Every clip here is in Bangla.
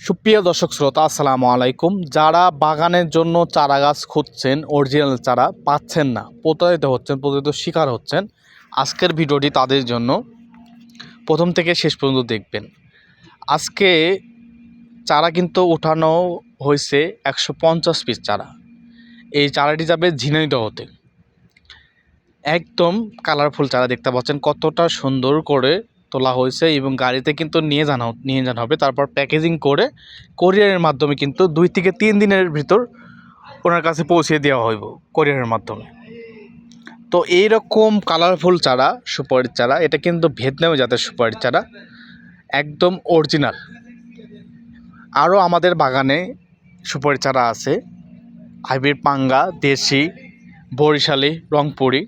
সুপ্রিয় দর্শক শ্রোতা আসসালামু আলাইকুম। যারা বাগানের জন্য চারা গাছ খুঁজছেন, অরিজিনাল চারা পাচ্ছেন না, প্রতারিত হচ্ছেন, প্রতারিত শিকার হচ্ছেন, আজকের ভিডিওটি তাদের জন্য। প্রথম থেকে শেষ পর্যন্ত দেখবেন। আজকে চারা কিন্তু উঠানো হয়েছে 150 পিস চারা। এই চারাটি যাবে ঝিনাইদহতে। একদম কালারফুল চারা দেখতে পাচ্ছেন, কতটা সুন্দর করে তোলা হয়েছে এবং গাড়িতে কিন্তু নিয়ে যাওয়া হবে। তারপর প্যাকেজিং করে কোরিয়ারের মাধ্যমে কিন্তু 2 থেকে 3 দিনের ভিতর ওনার কাছে পৌঁছে দেওয়া হইব কোরিয়ারের মাধ্যমে। তো এইরকম কালারফুল চারা, সুপারির চারা, এটা কিন্তু ভিয়েতনামী জাতের সুপারির চারা, একদম অরিজিনাল। আরও আমাদের বাগানে সুপারির চারা আছে, হাইব্রিড পাঙ্গা, দেশি, বরিশালি, রংপুরি।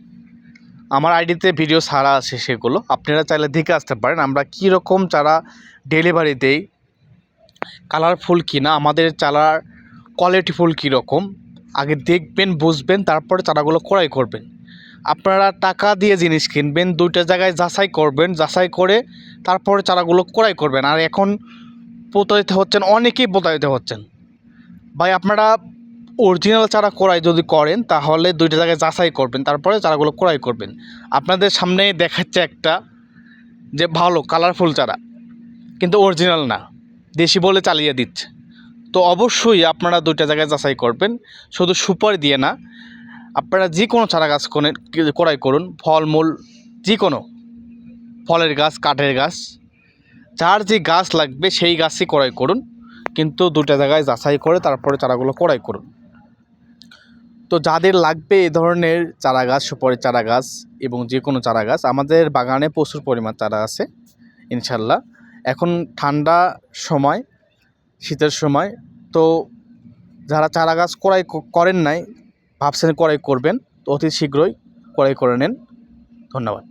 আমার আইডিতে ভিডিও ছাড়া আছে, সেগুলো আপনারা চাইলে দেখে আসতে পারেন। আমরা কী রকম চারা ডেলিভারি দেই, কালারফুল কিনা, আমাদের চারার কোয়ালিটিফুল কীরকম, আগে দেখবেন, বুঝবেন, তারপরে চারাগুলো ক্রয় করবেন। আপনারা টাকা দিয়ে জিনিস কিনবেন, 2টা জায়গায় যাচাই করবেন, যাচাই করে তারপরে চারাগুলো ক্রয় করবেন। আর এখন প্রতারিত হচ্ছেন, অনেকেই প্রতারিত হচ্ছেন। ভাই, আপনারা অরিজিনাল চারা ক্রয় যদি করেন তাহলে 2টা জায়গায় যাচাই করবেন, তারপরে চারাগুলো ক্রয় করবেন। আপনাদের সামনে দেখাচ্ছে একটা যে ভালো কালারফুল চারা, কিন্তু অরিজিনাল না, দেশি বলে চালিয়ে দিচ্ছে। তো অবশ্যই আপনারা 2টা জায়গায় যাচাই করবেন, শুধু সুপারি দিয়ে না। আপনারা যে কোনো চারা গাছ ক্রয় করুন, ফলমূল, যে কোনো ফলের গাছ, কাঠের গাছ, যার যে গাছ লাগবে সেই গাছই ক্রয় করুন, কিন্তু 2টা জায়গায় যাচাই করে তারপরে চারাগুলো ক্রয় করুন। তো যাদের লাগবে এ ধরনের চারা গাছ, সুপারির চারা গাছ এবং যে কোনো চারা গাছ, আমাদের বাগানে প্রচুর পরিমাণ চারা আছে ইনশাল্লাহ। এখন ঠান্ডা সময়, শীতের সময়, তো যারা চারা গাছ ক্রয় করেন নাই, ভাবছেন ক্রয় করবেন, তো অতি শীঘ্রই ক্রয় করে নেন। ধন্যবাদ।